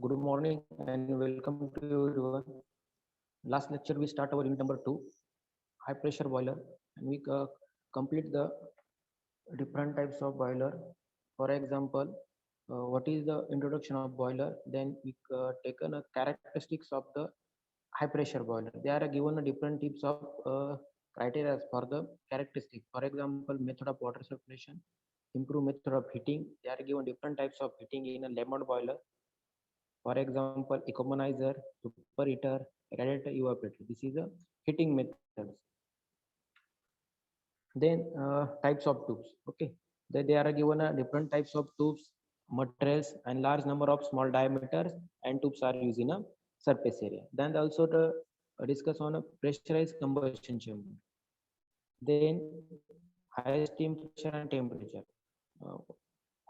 Good morning and welcome to everyone. Last lecture we start our unit number 2, high pressure boiler, and we complete the different types of boiler. For example, what is the introduction of boiler? Then we taken a characteristics of the high pressure boiler. They are given a different types of criteria for the characteristic. For example, method of water circulation, improve method of heating. They are given different types of heating in a lemon boiler. For example, economizer, superheater, radiator, evaporator. This is the heating methods. Then types of tubes. Okay, they are given different types of tubes, materials, and large number of small diameters, and tubes are used in a surface area. Then also to discuss on a pressurized combustion chamber. Then high steam pressure and temperature. Uh,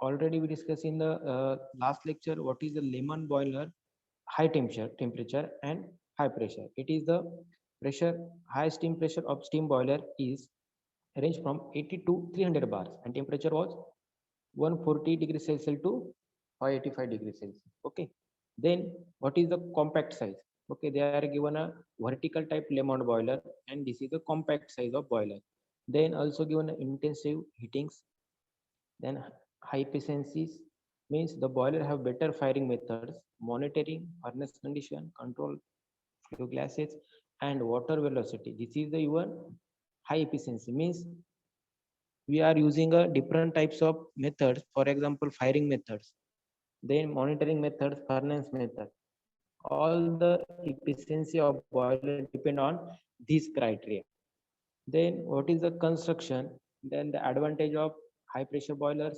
Already we discussed in the last lecture what is the Lehman boiler, high temperature and high pressure. It is the pressure, high steam pressure of steam boiler is range from 80 to 300 bars, and temperature was 140 degrees Celsius to 585 degrees Celsius. Okay. Then what is the compact size? Okay, they are given a vertical type Lemon boiler, and this is the compact size of boiler. Then also given intensive heatings. Then high efficiencies means the boiler have better firing methods, monitoring furnace condition, control flue gases, and water velocity. This is the even high efficiency means we are using a different types of methods. For example, firing methods, then monitoring methods, furnace method. All the efficiency of boiler depend on these criteria. Then what is the construction? Then the advantage of high pressure boilers.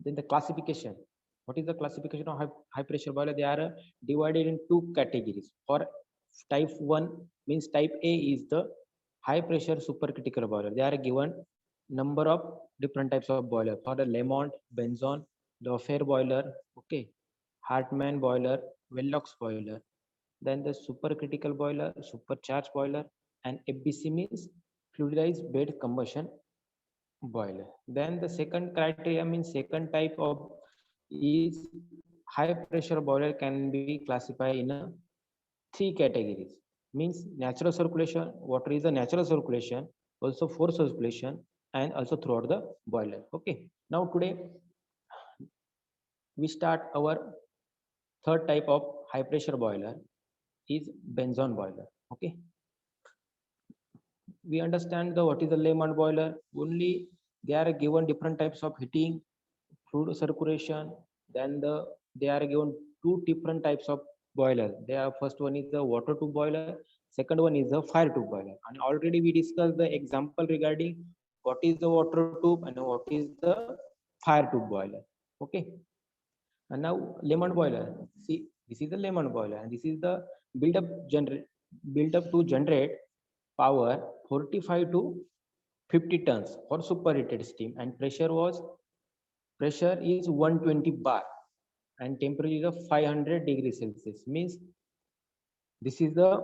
Then the classification. What is the classification of high pressure boiler? They are divided in two categories. For type 1 means type A is the high pressure supercritical boiler. They are given number of different types of boiler. For the Lemont, Benzon, the Affair boiler, okay, Hartmann boiler, Vellox boiler. Then the supercritical boiler, supercharged boiler, and FBC means fluidized bed combustion boiler. Then the second criteria means second type of is high pressure boiler can be classified in a three categories. Means natural circulation, water is a natural circulation, also forced circulation, and also throughout the boiler. Okay. Now today we start our third type of high pressure boiler is Benzon boiler. Okay. We understand the what is the Lehman boiler. Only they are given different types of heating, fluid circulation. Then they are given two different types of boiler. They are first one is the water tube boiler, second one is the fire tube boiler. And already we discussed the example regarding what is the water tube and what is the fire tube boiler. Okay. And now lemon boiler. See, this is the lemon boiler, and this is the build up generate built up to generate power 45 to 50 tons for superheated steam, and pressure is 120 bar, and temperature of 500 degrees Celsius. Means this is the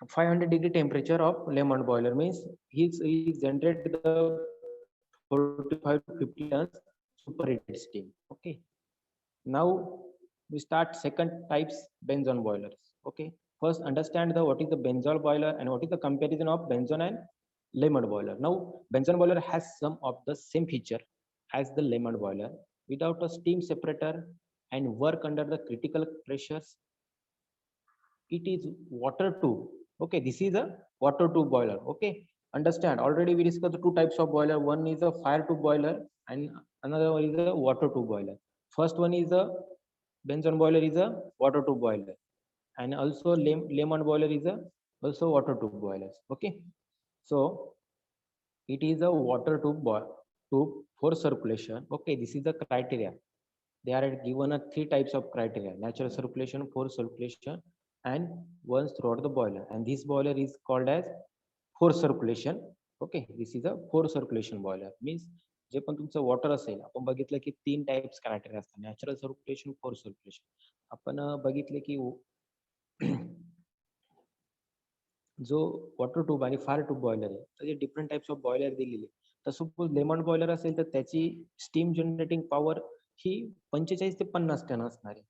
500 degree temperature of lemon boiler. Means he generate the 45 to 50 tons superheated steam. Okay. Now we start second types Benzone boilers. Okay. First understand the what is the benzol boiler and what is the comparison of benzone and lemon boiler. Now benzone boiler has some of the same feature as the lemon boiler without a steam separator and work under the critical pressures. It is water tube. Okay, this is a water tube boiler. Okay, understand, already we discussed the two types of boiler. One is a fire tube boiler and another one is a water tube boiler. First one is a Benson boiler is a water tube boiler, and also lemon boiler is a also water tube boilers. Okay, so it is a water tube for circulation. Okay, this is the criteria. They are given a three types of criteria: natural circulation, forced circulation, and once throughout the boiler. And this boiler is called as forced circulation. Okay, this is a forced circulation boiler. Means जे पण तुमचं water असेल, आपण बघितलं की तीन types criteria असतात: natural circulation, force circulation. आपण बघितले की जो वॉटर ट्यूब आणि फायर ट्यूब बॉयलर आहे, त्याचे डिफरंट टाइप्स ऑफ बॉयलर दिलेले. तर सपोज लेमन बॉयलर असेल तर त्याची स्टीम जनरेटिंग पॉवर ही 45 ते 50 टन असणार आहे.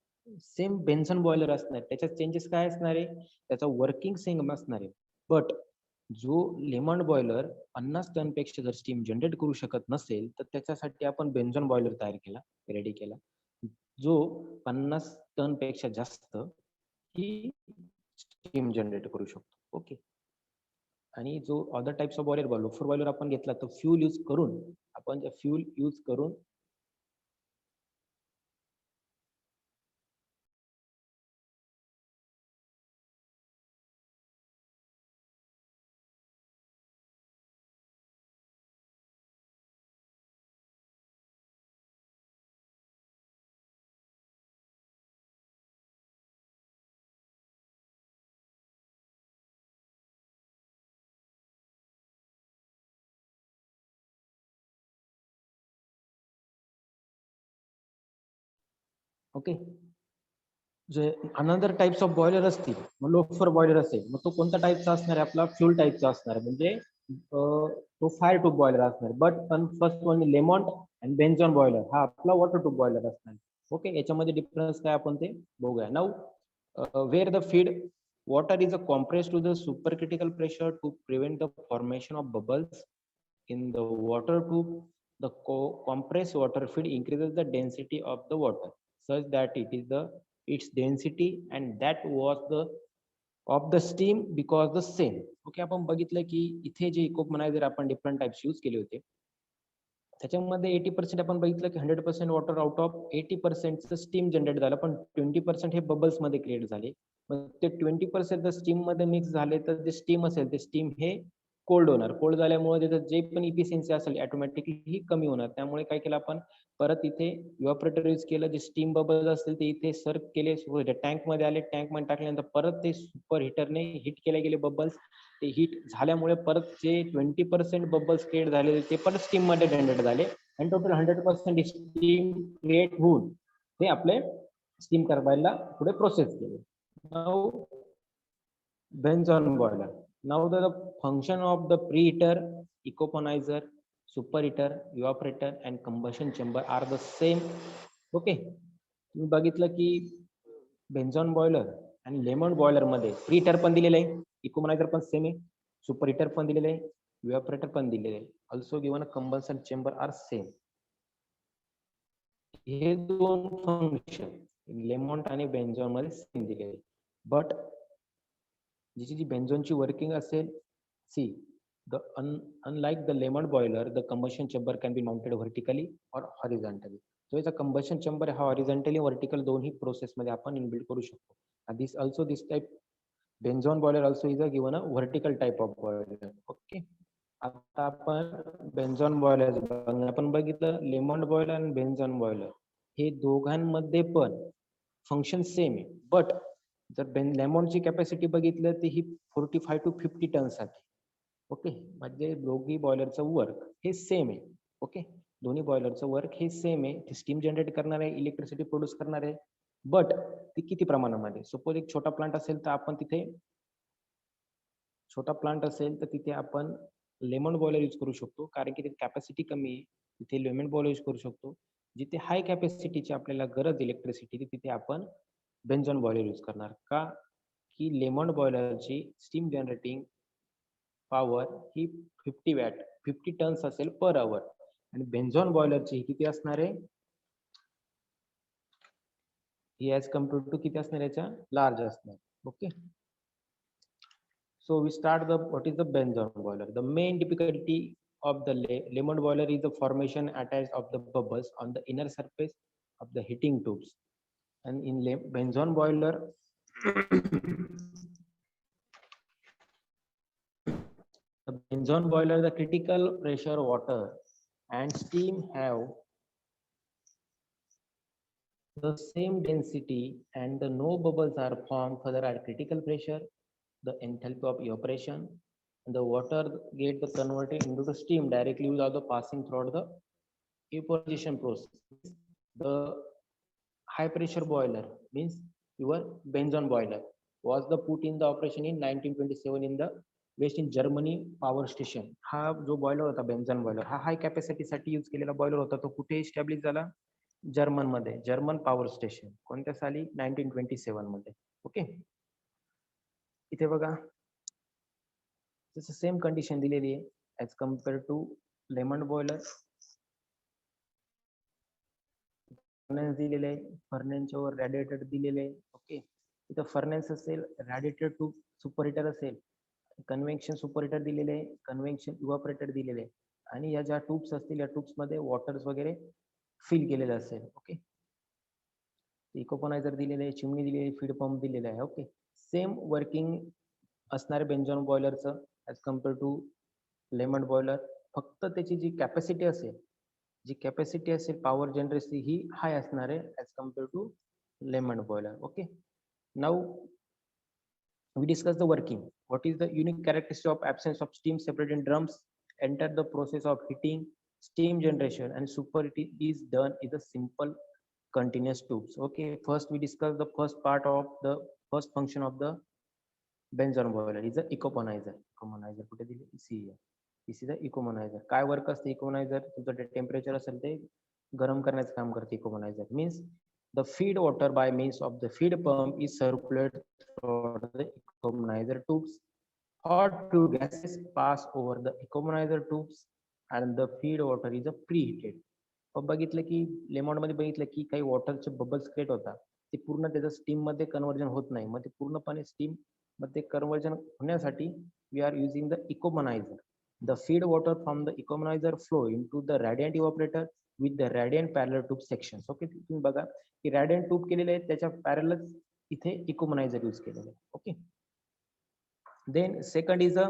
सेम बेन्झन बॉयलर असणार, त्याच्यात चेंजेस काय असणार आहे, त्याचा वर्किंग सेम असणार आहे. बट जो लेमंड बॉयलर 50 टन पेक्षा जर स्टीम जनरेट करू शकत नसेल, तर त्याच्यासाठी आपण बेन्झॉन बॉयलर तयार केला, रेडी केला, जो 50 टन पेक्षा जास्त ही स्टीम जनरेट करू शकतो. ओके. आणि जो other types of boiler, loafer boiler आपण घेतला, तर फ्यूल यूज करून आपण फ्यूल यूज करून okay. J another types of boiler असतील, मग लोफर बॉयलर असेल, मग तो कोणत्या टाईपचा असणार आहे, आपला फ्यूल टाईपचा असणार आहे, म्हणजे तो फायर ट्यूब बॉयलर असणार. But first one Lamont and Benson boiler हा आपला वॉटर ट्यूब बॉयलर असणार. ओके, याच्यामध्ये डिफरन्स काय आपण ते बघूया. Now where the feed water is a compressed to the supercritical pressure to prevent the formation of bubbles in the water tube. The compressed water feed increases the density of the water such that it is the its density and that was the of the steam because the same. Okay, आपण बघितलं की इथे जे इकोमनायझर आपण different types use केले होते, त्याच्यामध्ये 80% आपण बघितलं की 100% water out of 80% steam generate झालं, पण 20% हे बबल्स मध्ये क्रिएट झाले. मग ते 20% जर स्टीम मध्ये मिक्स झाले, तर जे स्टीम असेल ते स्टीम हे कोल्ड होणार. कोल्ड झाल्यामुळे त्याचं जे पण इफिशियन्सी असेल ऑटोमॅटिकली ही कमी होणार. त्यामुळे काय केलं आपण, परत इथे इव्हॅपोरेटर यूज केलं. जे स्टीम बबल्स असतील ते इथे सर्व केले, टँक मध्ये आले. टँक मध्ये टाकल्यानंतर परत ते सुपर हिटरने हिट केले गेले बबल्स. ते हिट झाल्यामुळे परत जे 20% बबल्स क्रिएट झाले ते परत स्टीम मध्ये जनरेट झाले आणि टोटल 100% स्टीम क्रिएट होऊन ते आपले स्टीम टर्बाईनला पुढे प्रोसेस केले. Now Benson boiler. Now the function of the preheater, ecoponizer, superheater, evaporator and combustion chamber are the same. Okay. तुम्ही बघितलं की बेन्झॉन बॉयलर आणि लेमन बॉयलर मध्ये प्रीहीटर पण दिलेलं आहे, इकोमनायझर पण सेम आहे, सुपर हिटर पण दिलेलं आहे, इव्हॅपोरेटर पण दिलेलं आहे. Also given combustion chamber are same. हे दोन फंक्शन लेमॉन्ट आणि बेन्झॉन मध्ये सेम दिलेले. बट जी बेन्झोनची वर्किंग असेल, see the unlike the lemon boiler, the combustion chamber can be mounted vertically or horizontally. So याचा combustion chamber हा horizontally vertical दोन्ही process मध्ये आपण इनबिल्ड करू शकतो. And this type Benzone boiler also is a given a vertical type of boiler. Okay. आता आपण बेन्झॉन boiler आपण बघितलं, लेमन बॉयलर आणि बेन्झॉन बॉयलर हे दोघांमध्ये पण फंक्शन सेम आहे. बट जर लेमॉनची कॅपॅसिटी बघितलं तर ही 45 to 50 टन साठी. ओके, म्हणजे दोघी बॉयलरचं वर्क हे सेम आहे. ओके, दोन्ही बॉयलरचं वर्क हे सेम आहे. ते स्टीम जनरेट करणार आहे, इलेक्ट्रिसिटी प्रोड्यूस करणार आहे. बट ती किती प्रमाणामध्ये, सपोज एक छोटा प्लांट असेल तर आपण तिथे आपण लेमन बॉयलर यूज करू शकतो, कारण की कॅपॅसिटी कमी आहे. तिथे लेमन बॉयलर यूज करू शकतो. जिथे हाय कॅपॅसिटीची आपल्याला गरज इलेक्ट्रिसिटी, तिथे आपण बेन्झॉन बॉयलर यूज करणार. का की लेमन बॉयलरची स्टीम जनरेटिंग पॉवर ही 50 वॅट 50 टन्स असेल पर आवर आणि बेन्झॉन बॉयलरची किती असणार आहे, ही ॲज कम्पेअर्ड टू किती असणार, याच्या लार्ज असणार. Okay. So we start what is the Benzone boiler. The main difficulty of the lemon boiler is the formation attached of the bubbles on the inner surface of the heating tubes. And in Benzone boiler, the Benzone boiler, the critical pressure water and steam have the same density and the no bubbles are formed further at critical pressure. The enthalpy of evaporation and the water get the converted into the steam directly without the passing throughout the evaporation process. The high pressure boiler means your Benzone boiler was the put in the operation in 1927 in the West in Germany power station. हा जो boiler होता बेन्झॉन boiler, हा हाय capacity साठी use केलेला boiler होता. तो कुठे establish झाला, जर्मन मध्ये, जर्मन पॉवर स्टेशन कोणत्या साली 1927 मध्ये. ओके, इथे बघा सेम कंडिशन दिलेली आहे as compare to Lamont boiler. Furnace दिलेले आहे, फर्नेसच्या वर रॅडिएटर दिलेले आहे. ओके, इथं फर्नेस असेल, रॅडिएटर टू सुपर हिटर असेल, कन्व्हेक्शन सुपर हिटर दिलेले आहे, कन्व्हेक्शन इव्हॅपोरेटर दिलेले आहे, आणि या ज्या ट्यूब्स असतील या ट्यूब्स मध्ये वॉटर्स वगैरे फिल केलेलं असेल. ओके, इकोपनायझर दिलेले आहे, चिमणी दिलेली आहे, फीड पंप दिलेला आहे. ओके, सेम वर्किंग असणारे बेंझॉन बॉयलरचं as compare to Lamont boiler. फक्त त्याची जी कॅपॅसिटी असेल पॉवर जनरेशन ही हाय असणार आहे as compare to Lamont boiler. Okay, now we discuss the working. What is the unique characteristic of absence of steam separated in drums? Enter the process of heating, steam generation, and superheating is done in the simple continuous tubes. Okay, first we discuss the first part of the first function of the Benson boiler is the ecoponizer. Ecoponizer कुठे दिली? इसी आहे. This is the ecoponizer. काय work असते ecoponizer? तुमचं temperature असेल ते गरम करण्याचं काम करते ecoponizer. Means the feed water by means of the feed pump is circulated through the ecoponizer tubes. Hot two gases pass over the ecoponizer tubes and the feed water is a preheated. बघितलं की लेमॉन मध्ये बघितलं की काही वॉटरचे bubbles create होतात, ते पूर्ण त्याचं स्टीम मध्ये कन्वर्जन होत नाही. मग ते पूर्णपणे स्टीम मध्ये कन्वर्जन होण्यासाठी we are using the economiser. The feed water from the economiser flow in to the radiant evaporator with the radiant parallel tube section. Okay, तुम्ही बघा की रॅडियंट ट्यूब केलेले आहेत, त्याच्या पॅरलल इथे इकोमनायझर यूज केलेलं आहे. Okay, then second is a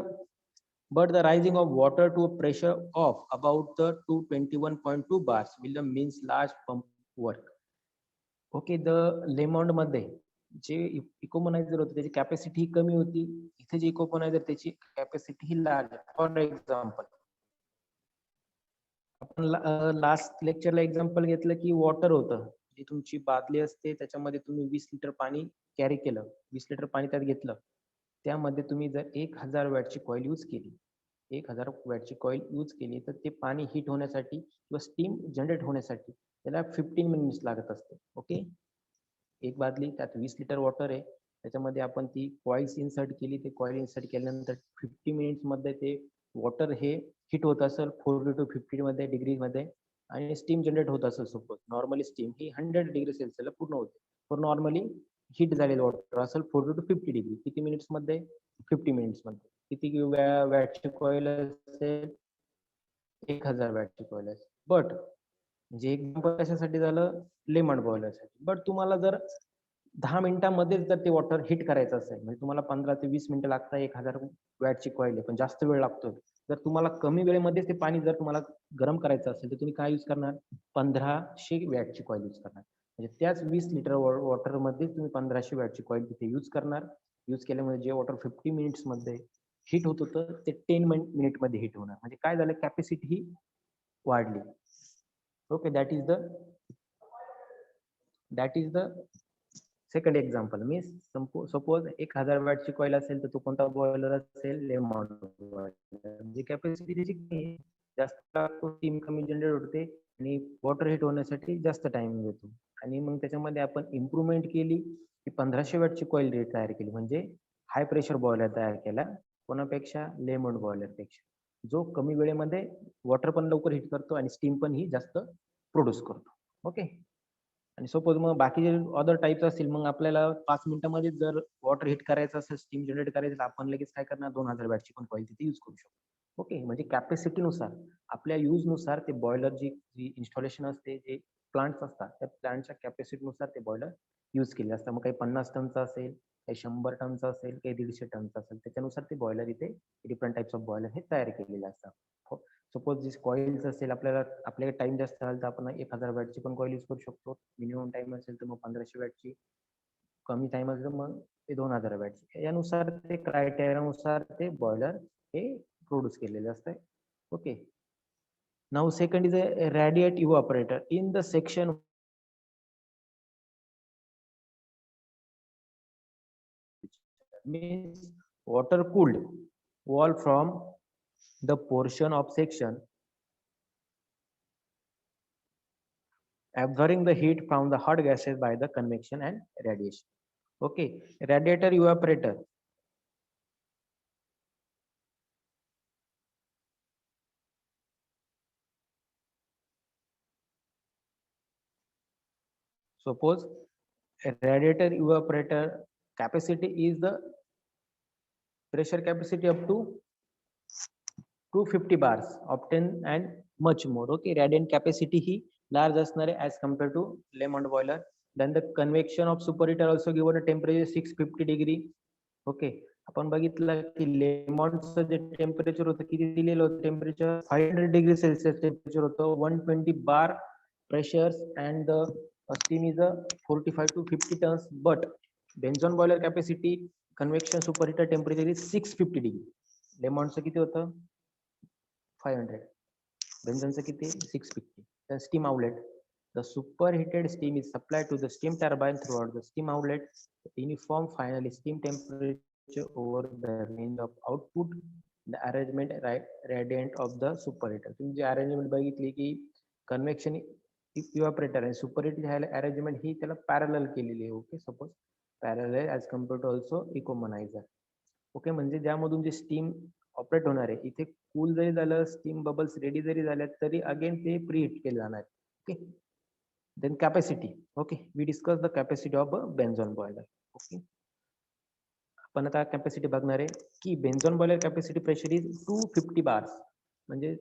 but the rising of water to a pressure of about the 221.2 bars will means large pump work. Okay, the Lamont मध्ये जे इकोमनायझर होते त्याची कॅपॅसिटी कमी होती, इथे जे इकोमनायझर त्याची capacity he large. For example आपण last लेक्चरला example घेतलं की वॉटर होतं, जी तुमची बादली असते त्याच्यामध्ये तुम्ही 20 लिटर पाणी कॅरी केलं, 20 लिटर पाणी त्यात घेतलं, त्यामध्ये तुम्ही जर 1000 वॅटची कॉईल यूज केली, 1000 वॅटची कॉईल यूज केली, तर ते पाणी हीट होण्यासाठी किंवा स्टीम जनरेट होण्यासाठी त्याला 15 मिनिट्स लागत असते. ओके, एक बादली त्यात 20 लिटर वॉटर आहे, त्याच्यामध्ये आपण ती कॉइल्स इन्सर्ट केली, ते कॉईल इन्सर्ट केल्यानंतर 50 मिनिट्स मध्ये ते वॉटर हे हीट होत असेल 40 to 50 मध्ये डिग्री मध्ये, आणि स्टीम जनरेट होत असेल. सपोज नॉर्मली स्टीम ही 100 डिग्री सेल्सिअसला पूर्ण होते, तर नॉर्मली हीट झालेलं वॉटर असेल 40 to 50 डिग्री. किती मिनिट्स मध्ये? 50 मिनिट्स मध्ये. किती वॅटची कॉईल असेल? 1000 वॅटची कॉईल असेल. बट म्हणजे एक्झाम्पल कशासाठी झालं? लेमंड बॉयलरसाठी. बट तुम्हाला जर 10 मिनिटांमध्येच जर ते वॉटर हीट करायचं असेल, म्हणजे तुम्हाला 15 ते 20 मिनिटं लागतात, 1000 वॅटची कॉईल आहे पण जास्त वेळ लागतो. जर तुम्हाला कमी वेळेमध्ये ते पाणी जर तुम्हाला गरम करायचं असेल, तर तुम्ही काय यूज करणार? 1500 वॅटची कॉईल यूज करणार. म्हणजे त्याच 20 लिटर वॉटर मध्ये तुम्ही 1500 वॅटची कॉईल तिथे यूज करणार. यूज केल्यामुळे जे वॉटर 50 मिनिट्स मध्ये हीट होत होतं ते 10 मिनिट मध्ये हीट होणार. म्हणजे काय झालं? कॅपॅसिटी ही वाढली. Okay, that is the second example. मी सपोज 1000 वॅटची कॉईल असेल, तर तो कोणता बॉयलर असेल? लेमॉन बॉयलर. म्हणजे कॅपॅसिटी त्याची जास्त स्टीम कमी जनरेट होते आणि वॉटर हीट होण्यासाठी जास्त टाइम घेतो. आणि मग त्याच्यामध्ये आपण इम्प्रुव्हमेंट केली की 1500 वॅटची कॉईल तयार केली, म्हणजे हाय प्रेशर बॉयलर तयार केला. कोणापेक्षा? लेमंड बॉयलर पेक्षा, जो कमी वेळेमध्ये वॉटर पण लवकर हीट करतो आणि स्टीम पण ही जास्त प्रोड्यूस करतो. ओके, आणि सपोज मग बाकीचे अदर टाइप्स असतील, मग आपल्याला 5 मिनिटांमध्ये जर वॉटर हीट करायचं असेल, स्टीम जनरेट करायचं, तर आपण लगेच काय करणार? 2000 वॅटची पण कॉईल तिथे यूज करू शकतो. ओके, म्हणजे कॅपॅसिटीनुसार आपल्या यूज नुसार ते बॉयलर जी इन्स्टॉलेशन असते, जे प्लांट्स असतात, त्या प्लांटच्या कॅपॅसिटीनुसार ते बॉयलर यूज केले असतात. मग काही 50 टनचा असेल, काही 100 टनचा असेल, काही 150 टनचा असेल, त्याच्यानुसार ते बॉयलर इथे डिफरंट टाइप्स ऑफ बॉयलर हे तयार केलेले असतात. सपोज जी कॉइल्स असेल, आपल्याला टाइम जास्त झाला तर आपण 1000 वॅटची पण कॉईल यूज करू शकतो. मिनिमम टाइम असेल तर मग 1500 वॅटची, कमी टाइम असेल तर मग ते 2000 वॅटची. यानुसार ते क्रायटेरियानुसार ते बॉयलर हे प्रोड्यूस केलेले असते. Okay, now second is a radiate evaporator. In the section means water cooled wall from the portion of section absorbing the heat from the hot gases by the convection and radiation. Okay, radiator evaporator. Suppose a radiator evaporator capacity is the pressure capacity up to 250 bars obtain and much more. Okay, radiant capacity he large असणार as compared to Lemont boiler. Then the convection of superheater also given a temperature 650 degree. Okay, आपण बघितलं की लेमॉनचं जे temperature होतं किती दिलेलं होतं temperature 500 degree Celsius temperature होतं 120 bar pressures and the steam is a 45 to 50 tons, but Benzon boiler capacity convection superheater temperature is 650 degree. लेमॉनचं किती होतं 500, Benzonचं किती 650. The steam outlet, the superheated steam is supplied to the steam turbine throughout the steam outlet. The uniform final steam temperature over the range of output, the arrangement radiant of the superheater. तुम्ही जी arrangement बघितली की convection इव्हॅपोरेटर आणि superheat arrangement ही त्याला parallel केलेली आहे. Okay, suppose parallel as compare to also economiser. Okay, म्हणजे ज्यामधून जे steam operate होणार आहे इथे कूल जरी झालं स्टीम बबल्स रेडी जरी झाल्या तरी अगेन ते प्रीहीट केले जाणार. Okay, then capacity. Okay, we discuss the capacity of a Benson boiler. Okay, आपण आता कॅपॅसिटी बघणार आहे की Benson boiler capacity pressure is 250 bars. म्हणजे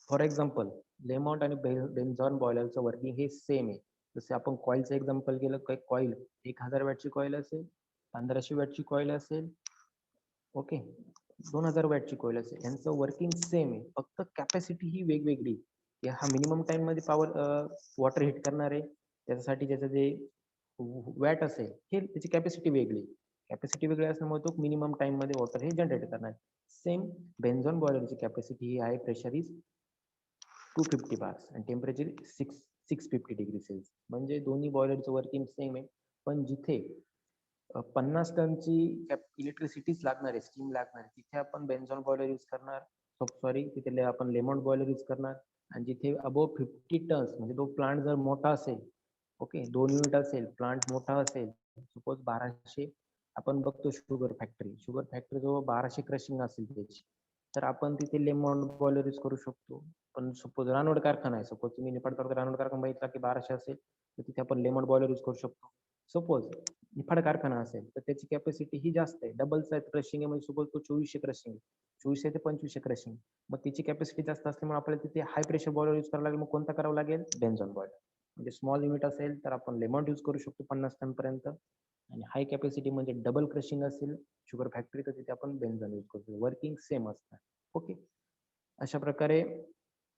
फॉर एक्झाम्पल लेमॉन्ट आणि बेन्झॉन बॉयलरचं वर्किंग हे सेम आहे. जसे आपण कॉईलचं एक्झाम्पल केलं, कॉईल 1000 वॅटची कॉईल असेल, 1500 वॅटची कॉईल असेल, ओके, 2000 वॅटची कॉईल असेल, यांचं वर्किंग सेम आहे, फक्त कॅपॅसिटी ही वेगवेगळी. हा मिनिमम टाइम मध्ये पॉवर वॉटर हिट करणार आहे, त्याच्यासाठी त्याचं जे वॅट असेल हे त्याची कॅपॅसिटी वेगळी. कॅपॅसिटी वेगळी असल्यामुळे तो मिनिमम टाइम मध्ये वॉटर हे जनरेट करणार. सेम बेन्झॉन बॉयलरची कॅपॅसिटी ही आहे, प्रेशर इज 250 बार्स आणि टेम्परेचर 650 डिग्री सेल्सिअस. म्हणजे दोन्ही बॉयलरचं वर्किंग सेम आहे, पण जिथे 50 टनची इलेक्ट्रिसिटीच लागणार आहे, स्टीम लागणार आहे, तिथे आपण बेन्झॉन बॉयलर यूज करणार. सॉरी, तिथे आपण लेमॉन्ट बॉयलर यूज करणार. आणि जिथे अबोव 50 टन्स म्हणजे तो प्लांट जर मोठा असेल, ओके, 2 युनिट असेल, प्लांट मोठा असेल, सपोज 1200, आपण बघतो शुगर फॅक्टरी जवळ 1200 क्रशिंग असेल त्याची, तर आपण तिथे लेमॉन्ट बॉयलर यूज करू शकतो. पण सपोज रानवड कारखाना आहे, सपोज तुम्ही निफाड तालुक्यात रानवड कारखाना बघितला की 1200 असेल, तर तिथे आपण लेमॉन्ट बॉयलर यूज करू शकतो. सपोज निफाड कारखाना असेल तर त्याची कॅपॅसिटी ही जास्त आहे, डबलचा क्रशिंग आहे, म्हणजे सपोज तो 2400 क्रशिंग आहे, 2400 ते 2500 क्रशिंग, मग त्याची कॅपॅसिटी जास्त असल्यामुळे आपल्याला तिथे हाय प्रेशर बॉयलर यूज करावं लागेल. मग कोणता करावं लागेल? बेन्झॉन बॉयलर. म्हणजे स्मॉल युनिट असेल तर आपण लेमॉन्ट यूज करू शकतो 50 टन पर्यंत, आणि हाय कॅपॅसिटी म्हणजे डबल क्रशिंग असेल शुगर फॅक्टरी तर तिथे आपण बेन्झॉन यूज करतो. वर्किंग सेम असणार. ओके, अशा प्रकारे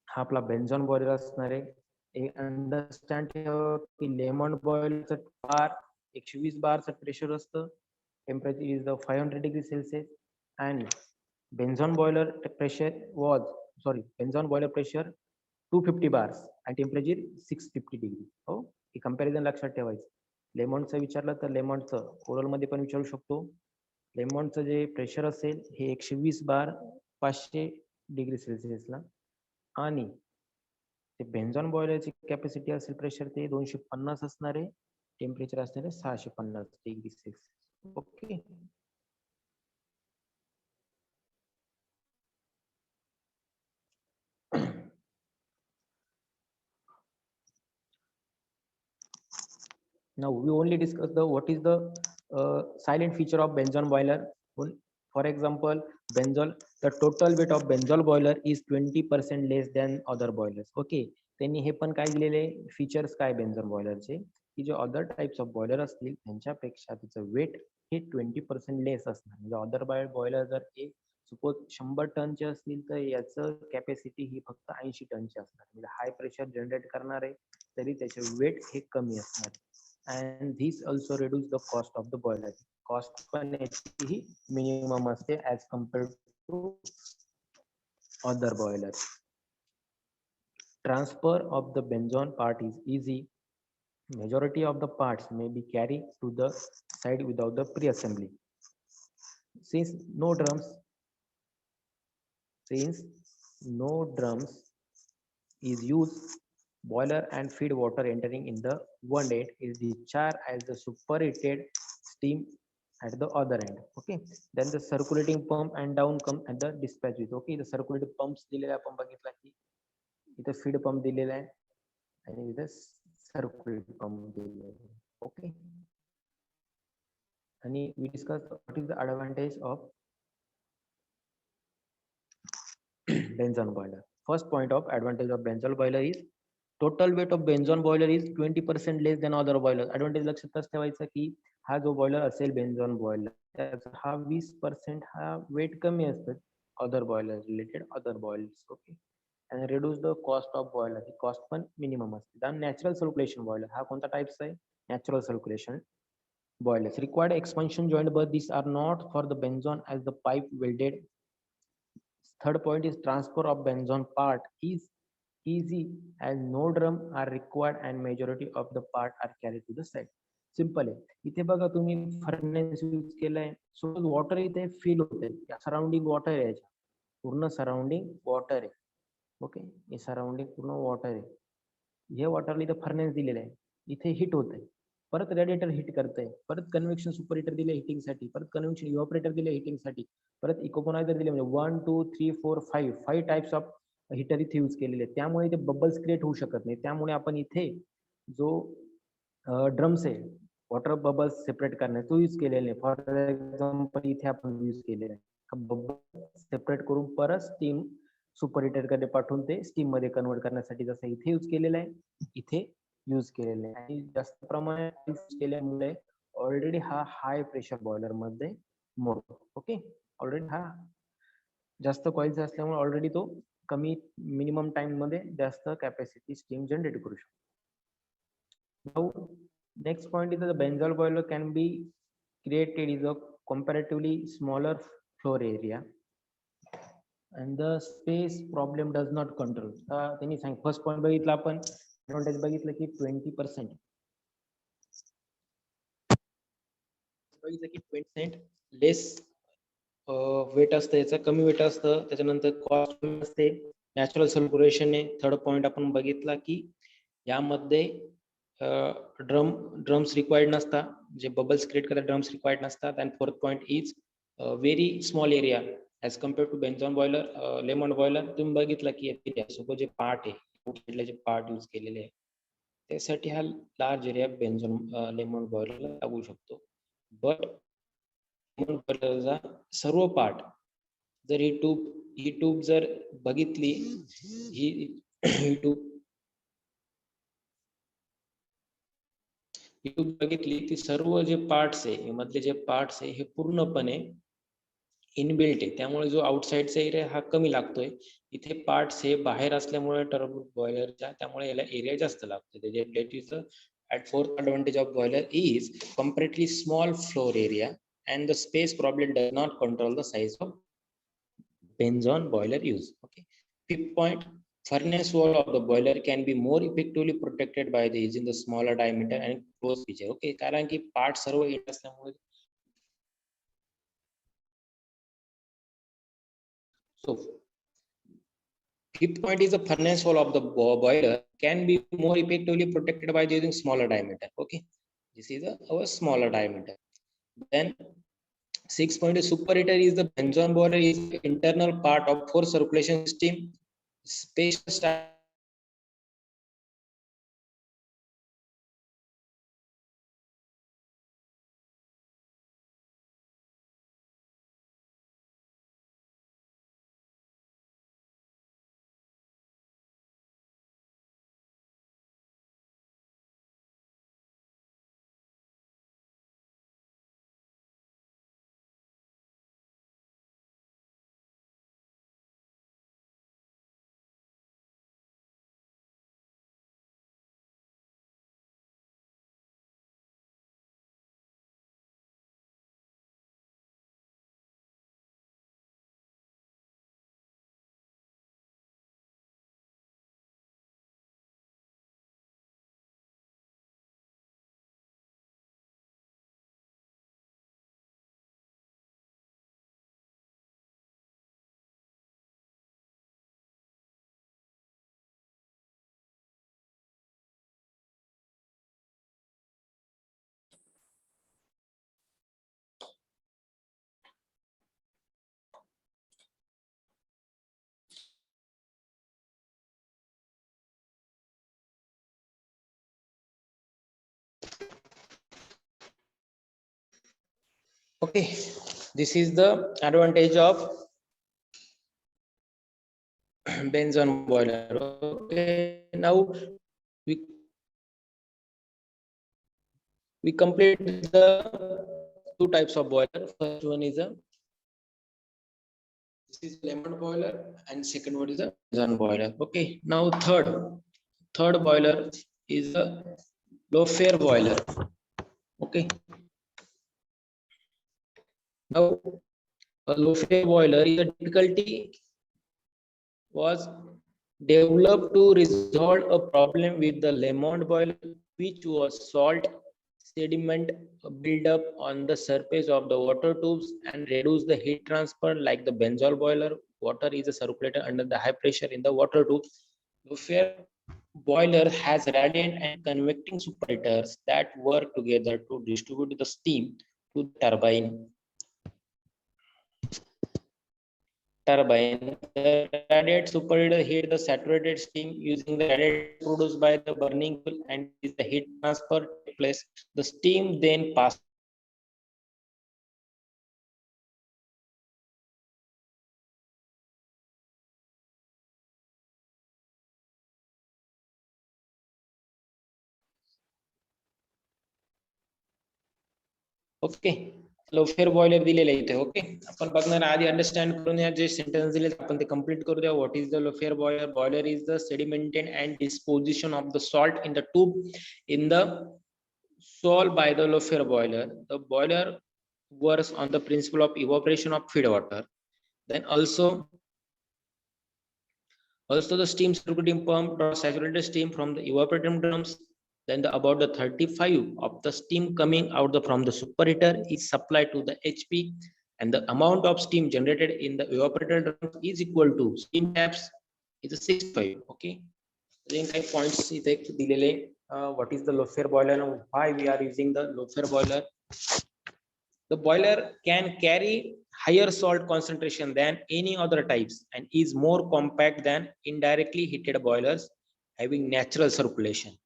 हा आपला बेन्झॉन बॉयलर असणार आहे. अंडरस्टँड ठेवा की लेमॉन्ट बॉयलरचं बार 120 बारचं प्रेशर असतं, temperature is the 500 degree Celsius, आणि Benson boiler pressure was Benson boiler pressure 250 bars आणि टेम्परेचर 650 डिग्री. हो, हे कंपॅरिझन लक्षात ठेवायचं. लेमॉन्टचं विचारलं तर लेमॉन्टचं ओरल मध्ये पण विचारू शकतो. लेमॉन्टचं जे प्रेशर असेल हे 120 बार 500 डिग्री सेल्सिअसला, आणि ते बेन्झॉन बॉयलरची कॅपॅसिटी असेल प्रेशर ते 250 असणार आहे, टेम्परेचर असणार आहे 650 degree Celsius. Okay, now we only discuss the what is the silent feature of Benzone boiler. For example, benzol the total weight of benzol boiler is 20% less than other boilers. Okay, त्यांनी हे पण काय दिलेले features काय बेन्झॉन बॉयलरचे, की जे other types of boiler असतील त्यांच्यापेक्षा त्याचं wait हे 20% less असणार. म्हणजे अदर बॉयलर जर हे सपोज 100 टनचे असतील तर याचं कॅपॅसिटी ही फक्त 80 टनची असणार. म्हणजे हाय प्रेशर जनरेट करणार आहे तरी त्याचे वेट हे कमी असणार. and this also reduce the cost of the boiler. Cost पण याची minimum असते as compared to other boilers. Transfer of the benzone part is easy. Majority of the parts may be carried to the side without the pre-assembly. Since no drums is used, boiler and feed water entering in the one end is discharged as the superheated steam at the other end. Okay, then the circulating pump and down come at the dispatch with. Okay, the circulating pumps दिलेला आपण बघितला की इथे feed pump दिलेला आहे आणि इथे circulating pump दिलेला आहे. Okay, and we discuss what is the advantage of Benson boiler. First point of advantage of Benson boiler is total weight of Benson boiler is 20% less than other boiler. Advantage लक्षात ठेवायचं की हा जो boiler असेल बेन्झॉन boiler त्याचा हा 20% हा wait कमी असतं other boiler related other boilers. Okay, and reduce the cost of boiler. He cost पण मिनिमम असते. then natural circulation boiler हा कोणता टाइप्स आहे? natural circulation boilers required expansion joint, but these are not for the Benson as the pipe welded. Third point is transfer of Benson part is easy as no drum are required and majority of the part are carried to the side. Simple आहे. इथे बघा तुम्ही furnace use केलाय, so water इथे feel होते, surrounding water आहे, याच्या पूर्ण सराउंडिंग वॉटर आहे. ओके, हे सराउंडिंग पूर्ण वॉटर आहे. हे वॉटरला इथे फर्नेस दिलेलं आहे, इथे हिट होत आहे, परत रेडिएटर हिट करतंय, परत कन्व्हेक्शन सुपरहीटर दिले हिटिंगसाठी, परत कन्व्हेक्शन इव्हॅपोरेटर दिले हिटिंगसाठी, परत इकोपोनायझर दिले, म्हणजे 1 2 3 4 5 टाइप्स ऑफ हिटर इथे यूज केलेले आहेत. त्यामुळे इथे बबल्स क्रिएट होऊ शकत नाही. त्यामुळे आपण इथे जो ड्रम्स आहे वॉटर बबल्स सेपरेट करणे तो यूज केलेला आहे. फॉर एक्झाम्पल इथे आपण यूज केलेला आहे, बबल सेपरेट करून परत स्टीम सुपर कडे पाठवून ते स्टीम मध्ये कन्वर्ट करण्यासाठी जसं इथे यूज केलेलं आहे इथे यूज केलेलं आहे. आणि जास्त प्रमाणात यूज केल्यामुळे ऑलरेडी हा हाय प्रेशर बॉयलर मध्ये मोडतो. ओके, ऑलरेडी हा जास्त कॉइल्स असल्यामुळे ऑलरेडी तो कमी मिनिमम टाइम मध्ये जास्त कॅपॅसिटी स्टीम जनरेट करू शकतो. Now, next point is that the Benzoyl boiler can be created is a comparatively smaller floor area and the space problem does not control. त्यांनी सांग first point बघितला आपण, advantage बघितलं की 20% बघितलं की 20% लेस वेट असतं, याचं कमी वेट असतं, त्याच्यानंतर कॉस्ट कमी असते, नॅचरल सर्क्युलेशन आहे. थर्ड पॉइंट आपण बघितला की यामध्ये ड्रम्स रिक्वायर्ड नसता, जे बबल्स क्रिएट करतात ड्रम्स रिक्वायर्ड नसतात. And fourth point is very small area as compare to Benson boiler. Lamont boiler तुम्ही बघितलं की जे पार्ट आहे जे पार्ट यूज केलेले आहे त्यासाठी हा लार्ज एरिया बेन्झॉन लेमन बॉयलरला लागू शकतो. बट लेमन बॉयलरचा सर्व पार्ट जर ही ट्यूब जर बघितली, ही ट्यूब बघितली ती सर्व जे पार्ट्स आहे मधले जे पार्ट्स आहे हे पूर्णपणे इनबिल्ट आहे, त्यामुळे जो आउटसाइडचा एरिया हा कमी लागतोय. इथे पार्ट्स हे बाहेर असल्यामुळे टर्बो बॉयलरच्या, त्यामुळे याला एरिया जास्त लागतो. That is at fourth advantage of boiler is comparatively small floor area and the space problem does not control the size of Benson boiler use. Okay. Fifth point, furnace wall of the boiler can be more effectively protected by the using the smaller diameter and close feature. Okay, कारण की part सर्व येत असल्यामुळे. So fifth point is the furnace wall of the boiler can be more effectively protected by using smaller diameter. Okay, this is our smaller diameter. Then sixth point is superheater is the Benson boiler is the internal part of for circulation system. Space Okay, this is the advantage of Benson boiler. Okay, now we complete the two types of boiler. First one is a this is lemon boiler, and second one is a Benson boiler. Okay, now third boiler is a low fare boiler. Okay, now a low fare boiler is a difficulty was developed to resolve a problem with the lemon boiler, which was salt sediment buildup on the surface of the water tubes and reduce the heat transfer. Like the benzol boiler, water is a circulator under the high pressure in the water tube. The fair boiler has radiant and convecting superheaters that work together to distribute the steam to the turbine. The radiate superheater heat the saturated steam using the radiate produced by the burning fuel, and is the heat transfer take place. The steam then passes okay. Loeffler boiler दिलेलं आहे इथे. Okay, आपण बघणार आधी understand करून या जे sentence दिले आपण ते कंप्लीट करू द्या. What is the Loeffler boiler? Boiler is the sedimented and disposition of the salt in the tube in the solved by the low-fare boiler. The boiler works on the principle of evaporation of feed water. Then also the steam circulating pump draws saturated steam from the evaporating drums. Then about the 35 of the steam coming out from the superheater is supplied to the HP, and the amount of steam generated in the evaporator drum is equal to steam taps is a 65. Okay, then 5 points इथे दिलेले. What is the low-fare boiler and why we are using the low-fare boiler? The boiler can carry higher salt concentration than any other types and is more compact than indirectly heated boilers having natural circulation.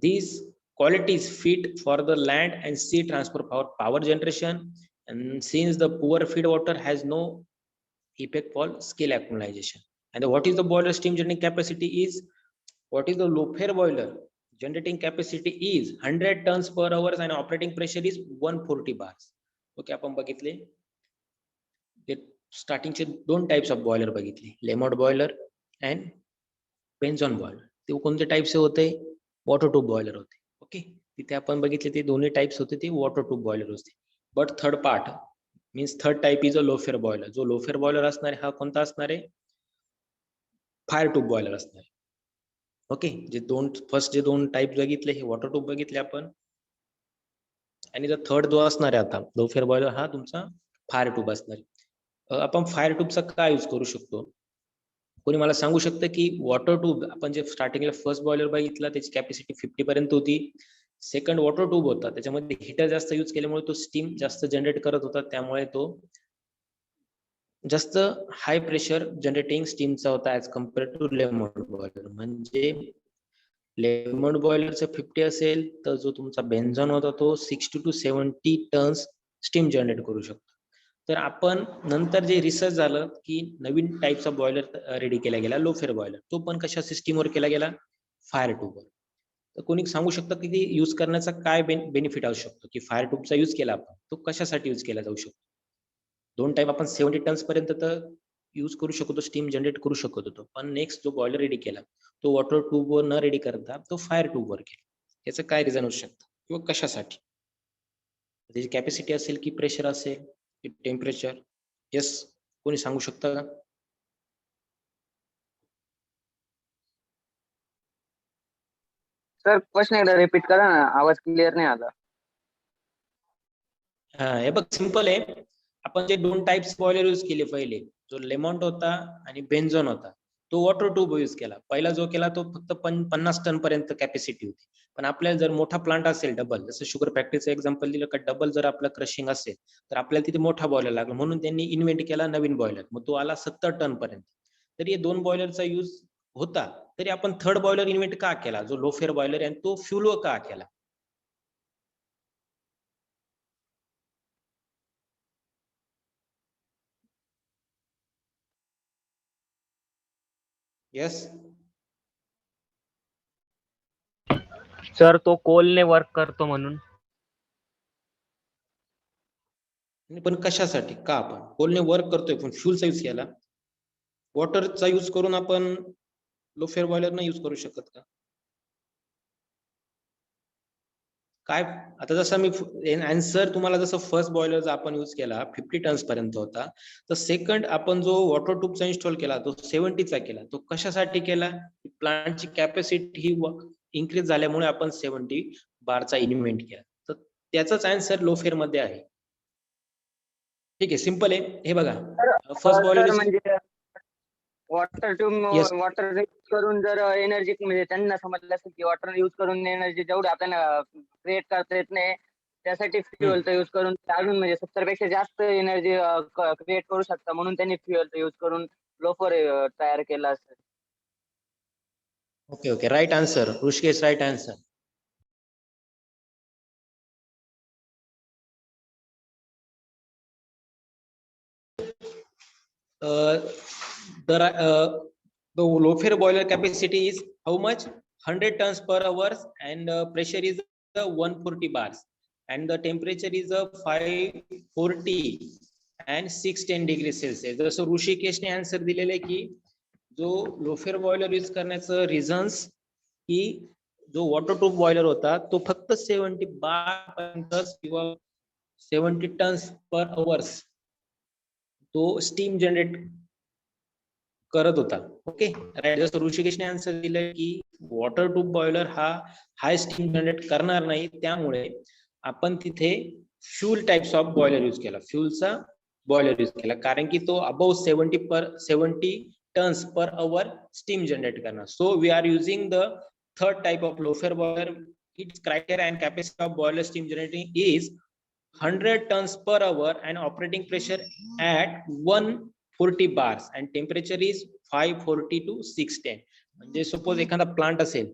These qualities fit for the land and sea transfer power generation, and since the poor feed water has no effect for scale accumulation. And what is the boiler steam generating capacity is, what is the low-fare boiler generating capacity is 100 tons per hour and operating pressure is 140 bars. Okay, आपण बघितले स्टार्टिंगचे दोन types of boiler बघितले, Lamont boiler and Benson boiler. ते कोणते types होते? Water tube boiler होते. Okay, तिथे आपण बघितले ते दोन्ही टाइप्स होते ते वॉटर ट्यूब बॉयलर होते. But third part means third type is a Loeffler boiler. जो लोफेअर बॉयलर असणार आहे हा कोणता असणार आहे? फायर ट्यूब बॉयलर असणार आहे. ओके, जे फर्स्ट जे दोन टाइप बघितले हे वॉटर ट्यूब बघितले आपण, आणि जो थर्ड जो असणार आहे आता लोफेअर बॉयलर हा तुमचा फायर ट्यूब असणार आहे. आपण फायर ट्यूबचा काय यूज करू शकतो? कोणी मला सांगू शकतं की वॉटर ट्यूब आपण जे स्टार्टिंगला फर्स्ट बॉयलर बघितला त्याची कॅपॅसिटी 50 पर्यंत होती. सेकंड वॉटर ट्यूब होता, त्याच्यामध्ये हीटर जास्त यूज केल्यामुळे तो स्टीम जास्त जनरेट करत होता, त्यामुळे तो जास्त हाय प्रेशर जनरेटिंग स्टीमचा होता as compare to lemon boiler. म्हणजे लेमन बॉयलरचा 50 असेल तर जो तुमचा बेन्झॉन होता तो 60 to 70 टन्स स्टीम जनरेट करू शकतो. तर आपण नंतर जे रिसर्च झालं की नवीन टाइप्स ऑफ बॉयलर रेडी केला गेला लोफेअर बॉयलर, तो पण कशा सिस्टीमवर केला गेला? फायर ट्यूबवर. तर कोणी सांगू शकतं की ते यूज करण्याचा काय बेनिफिट असू शकतो की फायर ट्यूबचा यूज केला आपण तो कशासाठी यूज केला जाऊ शकतो? दोन टाइम आपण 70 टन्स पर्यंत तर यूज करू शकतो, स्टीम जनरेट करू शकत होतो. पण नेक्स्ट जो बॉयलर रेडी केला तो वॉटर ट्यूबवर न रेडी करता तो फायर ट्यूबवर केला. याचं काय रिझन असू शकतं किंवा कशासाठी? त्याची कॅपॅसिटी असेल की प्रेशर असेल की टेम्परेचर? येस, कोणी सांगू शकतं का? सर क्वेश्चन एकदा रिपीट करा ना, आवाज क्लिअर नाही आला. हे बघ सिंपल आहे. आपण जे दोन टाइप्स बॉयलर यूज केले, पहिले जो लेमॉन्ट होता आणि बेन्झॉन होता तो वॉटर ट्यूब यूज केला. पहिला जो केला तो फक्त 50 टन पर्यंत कॅपॅसिटी होती. पण आपल्याला जर मोठा प्लांट असेल डबल, जसं शुगर फॅक्टरीचं एक्झाम्पल दिलं का, डबल जर आपलं क्रशिंग असेल तर आपल्याला तिथे मोठा बॉयलर लागला, म्हणून त्यांनी इन्व्हेंट केला नवीन बॉयलर. मग तो आला 70 टन पर्यंत. तरी हे दोन बॉयलरचा यूज होता, तरी आपण थर्ड बॉयलर इन्व्हेंट का केला जो लोफेअर बॉयलर आहे, तो फ्युलवर का केला? Yes. सर तो कोलने वर्क करतो म्हणून. पण कशासाठी? का आपण कोलने वर्क करतोय पण फ्यूलचा यूज केला? वॉटरचा यूज करून आपण लो फेअर बॉयलर नाही यूज करू शकत का? काय आता जसं मी आन्सर तुम्हाला जसं फर्स्ट बॉयलर आपण यूज केला 50 टन्स पर्यंत होता, तर सेकंड आपण जो वॉटर ट्यूबचा इन्स्टॉल केला तो 70 चा केला. तो कशासाठी केला? प्लांटची कॅपॅसिटी ही इन्क्रीज झाल्यामुळे आपण 70 बारचा इन्व्हेंट केला. तर त्याचाच आन्सर लो फेअर मध्ये आहे. ठीक आहे, सिंपल आहे. हे बघा, फर्स्ट बॉयलर म्हणजे water tube Yes. Water use करून जर एनर्जी म्हणजे त्यांना समजलं असेल की वॉटर यूज करून एनर्जी जेवढी आपल्याला क्रिएट करता येत नाही त्यासाठी फ्युएलचा यूज करून अजून म्हणजे 70 पेक्षा जास्त एनर्जी क्रिएट करू शकता, म्हणून त्यांनी फ्युएलचा यूज करून लोफर तयार केला असेल. Okay okay, right answer Rishikesh, right answer. The low fair boiler capacity is how much? 100 tons per hour, and pressure is 140 bars, and the temperature is 540 and 610 degrees Celsius. जसं ऋषिकेशने आन्सर दिलेले की जो लो fair boiler use करण्याचं reasons की जो water proof boiler होता तो फक्त 70 बार किंवा 70 टन्स पर अवर्स तो स्टीम जनरेट करत होता. Okay, right. जसं ऋषिकेशने आन्सर दिलं की वॉटर ट्यूब बॉयलर हा हाय स्टीम जनरेट करणार नाही, त्यामुळे आपण तिथे fuel types of boiler use केला, फ्यूलचा बॉयलर यूज केला, कारण की तो अबव 70 टन्स पर अवर स्टीम जनरेट करणार. So we are using the third type of Loeffler boiler. Its criteria and capacity of boiler steam generating is 100 tons per hour and operating pressure at 140 bars and temperature is 540 to 610. म्हणजे suppose एखादा plant असेल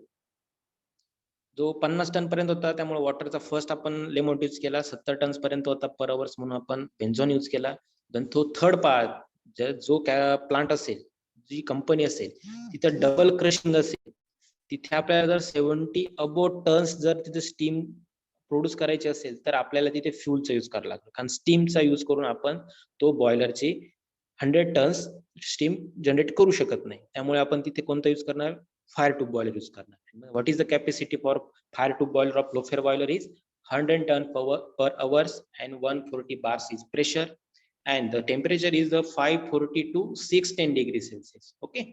जो 50 ton पर्यंत होता, त्यामुळे वॉटरचा first आपण लेमोट use केला, 70 turns पर्यंत होता पर अवर्स म्हणून आपण बेन्झोन यूज केला. देन तो थर्ड पार्ट जो प्लांट असेल, जी कंपनी असेल तिथं डबल क्रशिंग असेल, तिथे आपल्याला जर 70 अबोव टन्स जर तिथे स्टीम प्रोड्यूस करायचे असेल तर आपल्याला तिथे फ्यूलचा यूज करावा लागतो, कारण स्टीमचा यूज करून आपण तो बॉयलरची 100 टन्स स्टीम जनरेट करू शकत नाही. त्यामुळे आपण तिथे कोणता यूज करणार? फायर ट्यूब बॉयलर यूज करणार. What is the capacity for fire tube boiler of Loeffler boiler is 100 ton per hours and 140 bars is pressure and the temperature is 540 to 610 degrees Celsius. Okay.